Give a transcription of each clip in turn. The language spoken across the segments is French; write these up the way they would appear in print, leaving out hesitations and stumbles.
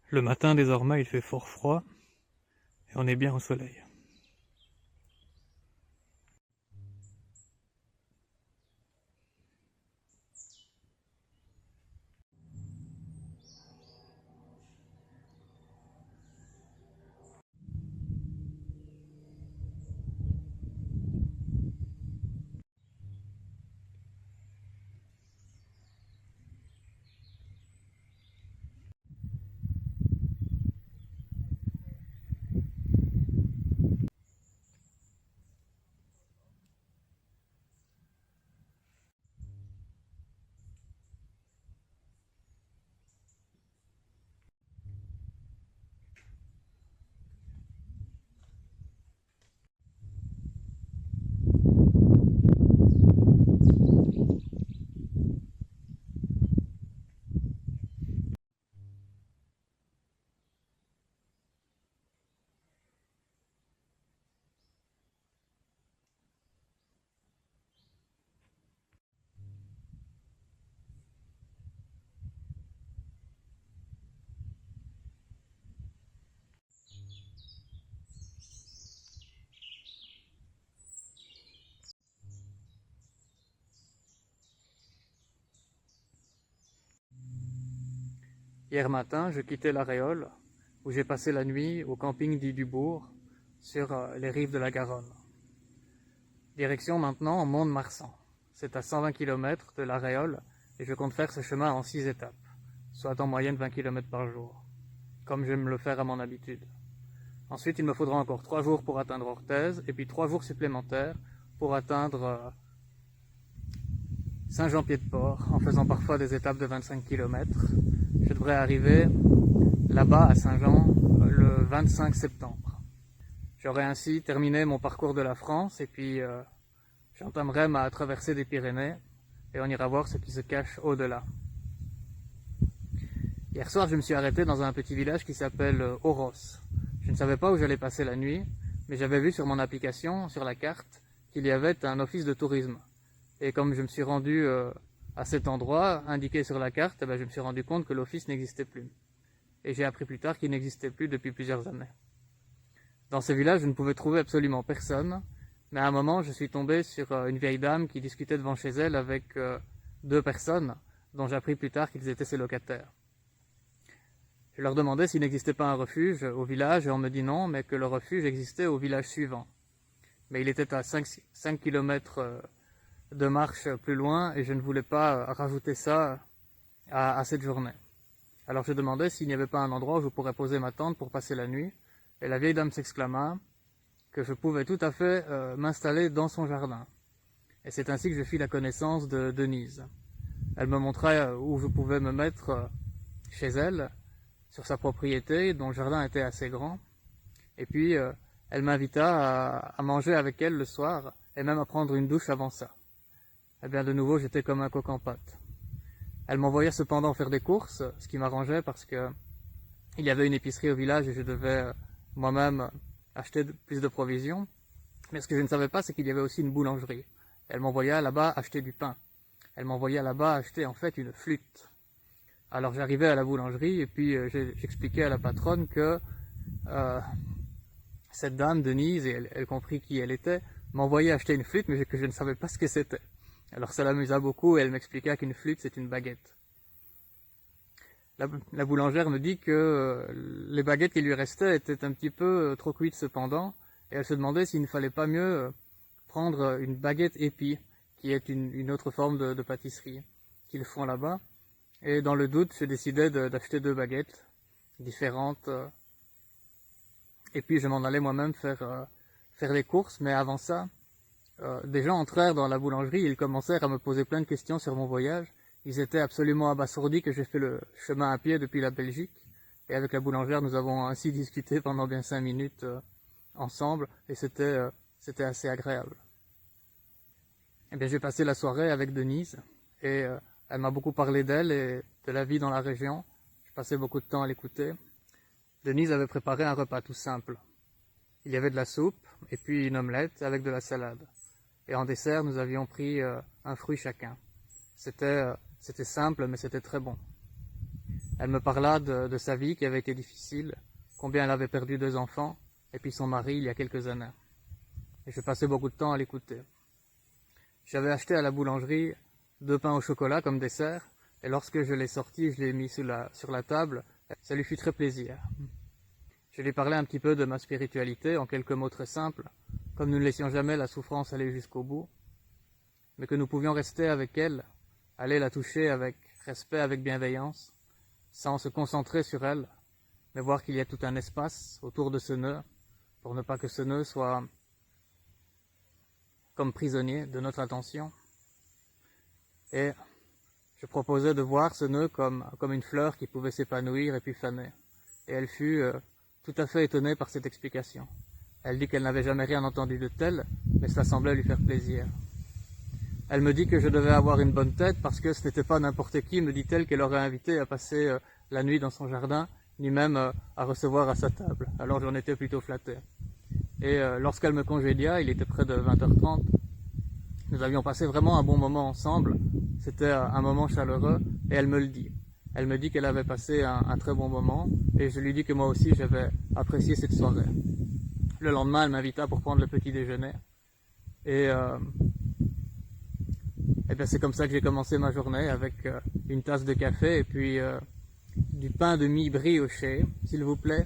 Le matin, désormais, il fait fort froid et on est bien au soleil. Hier matin, je quittais la Réole, où j'ai passé la nuit au camping dit Dubourg, sur les rives de la Garonne. Direction maintenant Mont-de-Marsan. C'est à 120 km de la Réole et je compte faire ce chemin en 6 étapes, soit en moyenne 20 km par jour, comme j'aime le faire à mon habitude. Ensuite, il me faudra encore 3 jours pour atteindre Orthez et puis 3 jours supplémentaires pour atteindre Saint-Jean-Pied-de-Port en faisant parfois des étapes de 25 km. Je devrais arriver là-bas à Saint-Jean le 25 septembre. J'aurai ainsi terminé mon parcours de la France et puis j'entamerai ma traversée des Pyrénées et on ira voir ce qui se cache au-delà. Hier soir, je me suis arrêté dans un petit village qui s'appelle Oros. Je ne savais pas où j'allais passer la nuit, mais j'avais vu sur mon application, sur la carte, qu'il y avait un office de tourisme. Et comme je me suis rendu à cet endroit, indiqué sur la carte, je me suis rendu compte que l'office n'existait plus. Et j'ai appris plus tard qu'il n'existait plus depuis plusieurs années. Dans ce village, je ne pouvais trouver absolument personne, mais à un moment, je suis tombé sur une vieille dame qui discutait devant chez elle avec 2 personnes, dont j'ai appris plus tard qu'ils étaient ses locataires. Je leur demandais s'il n'existait pas un refuge au village, et on me dit non, mais que le refuge existait au village suivant. Mais il était à 5 km de marche plus loin, et je ne voulais pas rajouter ça à cette journée. Alors je demandais s'il n'y avait pas un endroit où je pourrais poser ma tente pour passer la nuit, et la vieille dame s'exclama que je pouvais tout à fait m'installer dans son jardin. Et c'est ainsi que je fis la connaissance de Denise. Elle me montrait où je pouvais me mettre chez elle, sur sa propriété, dont le jardin était assez grand. Et puis, elle m'invita à manger avec elle le soir, et même à prendre une douche avant ça. Eh bien, de nouveau, j'étais comme un coq en pâte. Elle m'envoyait cependant faire des courses, ce qui m'arrangeait parce que il y avait une épicerie au village et je devais moi-même acheter plus de provisions. Mais ce que je ne savais pas, c'est qu'il y avait aussi une boulangerie. Elle m'envoyait là-bas acheter du pain. Elle m'envoyait là-bas acheter en fait une flûte. Alors j'arrivais à la boulangerie et puis j'expliquais à la patronne que cette dame, Denise, et elle comprit qui elle était, m'envoyait acheter une flûte, mais que je ne savais pas ce que c'était. Alors ça l'amusa beaucoup et elle m'expliqua qu'une flûte, c'est une baguette. La boulangère me dit que les baguettes qui lui restaient étaient un petit peu trop cuites cependant, et elle se demandait s'il ne fallait pas mieux prendre une baguette épi, qui est une autre forme de pâtisserie qu'ils font là-bas. Et dans le doute, je décidai d'acheter 2 baguettes différentes. Et puis je m'en allais moi-même faire les courses, mais avant ça, des gens entrèrent dans la boulangerie et ils commencèrent à me poser plein de questions sur mon voyage. Ils étaient absolument abasourdis que j'ai fait le chemin à pied depuis la Belgique. Et avec la boulangère, nous avons ainsi discuté pendant bien 5 minutes ensemble, et c'était assez agréable. Eh bien, j'ai passé la soirée avec Denise, et elle m'a beaucoup parlé d'elle et de la vie dans la région. J'ai passé beaucoup de temps à l'écouter. Denise avait préparé un repas tout simple. Il y avait de la soupe, et puis une omelette avec de la salade. Et en dessert, nous avions pris un fruit chacun. C'était simple, mais c'était très bon. Elle me parla de sa vie qui avait été difficile, combien elle avait perdu 2 enfants, et puis son mari il y a quelques années. Et je passais beaucoup de temps à l'écouter. J'avais acheté à la boulangerie 2 pains au chocolat comme dessert, et lorsque je l'ai sorti, je l'ai mis sur la table, ça lui fit très plaisir. Je lui parlais un petit peu de ma spiritualité, en quelques mots très simples, comme nous ne laissions jamais la souffrance aller jusqu'au bout, mais que nous pouvions rester avec elle, aller la toucher avec respect, avec bienveillance, sans se concentrer sur elle, mais voir qu'il y a tout un espace autour de ce nœud, pour ne pas que ce nœud soit comme prisonnier de notre attention. Et je proposais de voir ce nœud comme une fleur qui pouvait s'épanouir et puis faner. Et elle fut tout à fait étonnée par cette explication. Elle dit qu'elle n'avait jamais rien entendu de tel, mais cela semblait lui faire plaisir. Elle me dit que je devais avoir une bonne tête parce que ce n'était pas n'importe qui, me dit-elle, qu'elle aurait invité à passer la nuit dans son jardin, ni même à recevoir à sa table. Alors j'en étais plutôt flatté. Et lorsqu'elle me congédia, il était près de 20h30, nous avions passé vraiment un bon moment ensemble. C'était un moment chaleureux et elle me le dit. Elle me dit qu'elle avait passé un très bon moment et je lui dis que moi aussi j'avais apprécié cette soirée. Le lendemain, elle m'invita pour prendre le petit déjeuner et bien c'est comme ça que j'ai commencé ma journée avec une tasse de café et puis du pain de mie brioché, s'il vous plaît,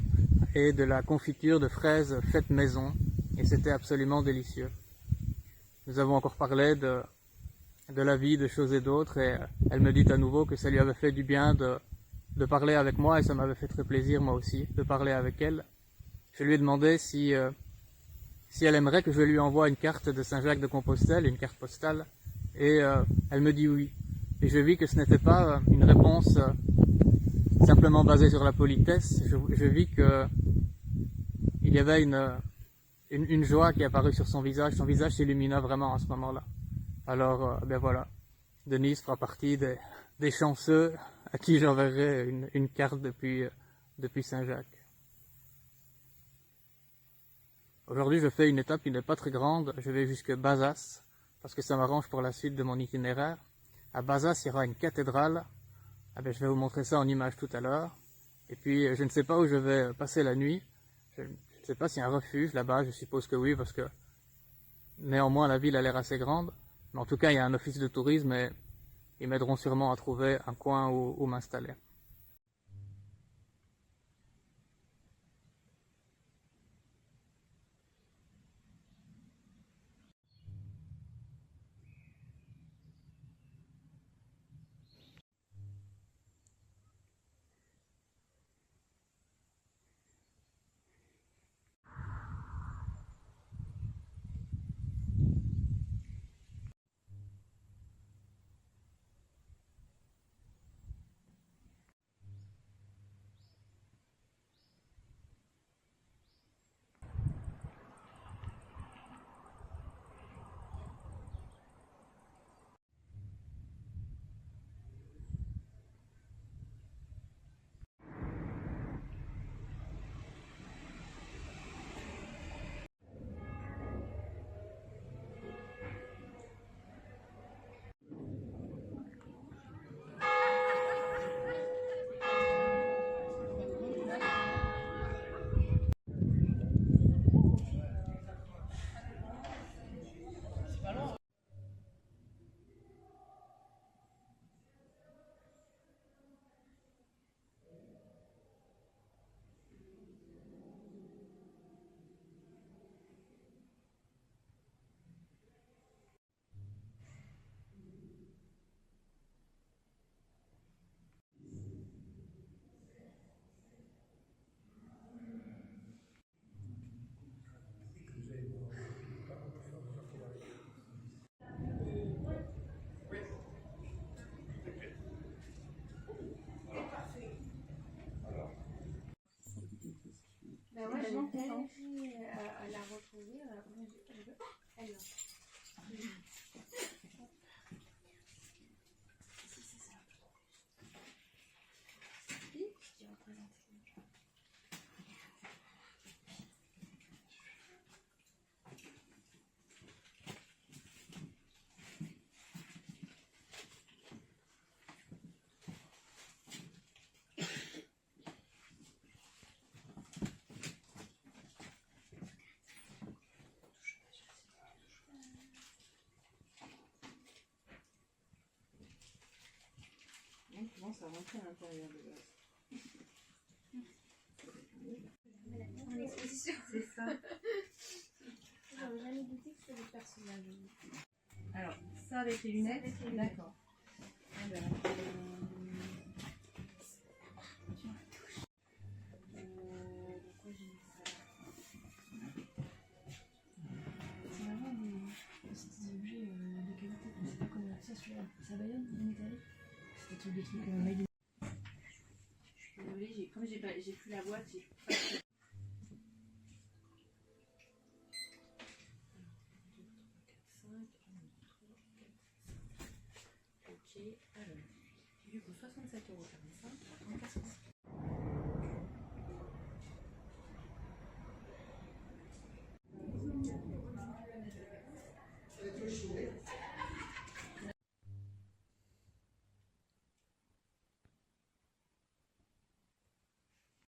et de la confiture de fraises faite maison et c'était absolument délicieux. Nous avons encore parlé de la vie, de choses et d'autres, et elle me dit à nouveau que ça lui avait fait du bien de parler avec moi, et ça m'avait fait très plaisir, moi aussi, de parler avec elle. Je lui ai demandé si elle aimerait que je lui envoie une carte de Saint-Jacques-de-Compostelle, une carte postale, et elle me dit oui. Et je vis que ce n'était pas une réponse simplement basée sur la politesse, je vis que il y avait une joie qui apparut sur son visage s'illumina vraiment à ce moment-là. Alors, ben voilà, Denise fera partie des chanceux à qui j'enverrai une carte depuis Saint-Jacques. Aujourd'hui, je fais une étape qui n'est pas très grande, je vais jusqu'à Bazas, parce que ça m'arrange pour la suite de mon itinéraire. À Bazas, il y aura une cathédrale, ah ben, je vais vous montrer ça en image tout à l'heure. Et puis, je ne sais pas où je vais passer la nuit, je ne sais pas s'il y a un refuge là-bas, je suppose que oui, parce que néanmoins la ville a l'air assez grande. Mais en tout cas, il y a un office de tourisme et ils m'aideront sûrement à trouver un coin où m'installer. On commence à rentrer à l'intérieur de base. En exposition. C'est ça. J'aurais jamais douté que c'était des personnages. Alors, ça avec les lunettes, avec les lunettes. d'accord. Alors, tiens. Pourquoi j'ai mis ça? C'est vraiment des petits objets de qualité. Je sais pas comment on appelle ça sur sa bagnole en Italie. C'est des trucs made in. Je suis désolée, comme j'ai plus la boîte, j'ai pas très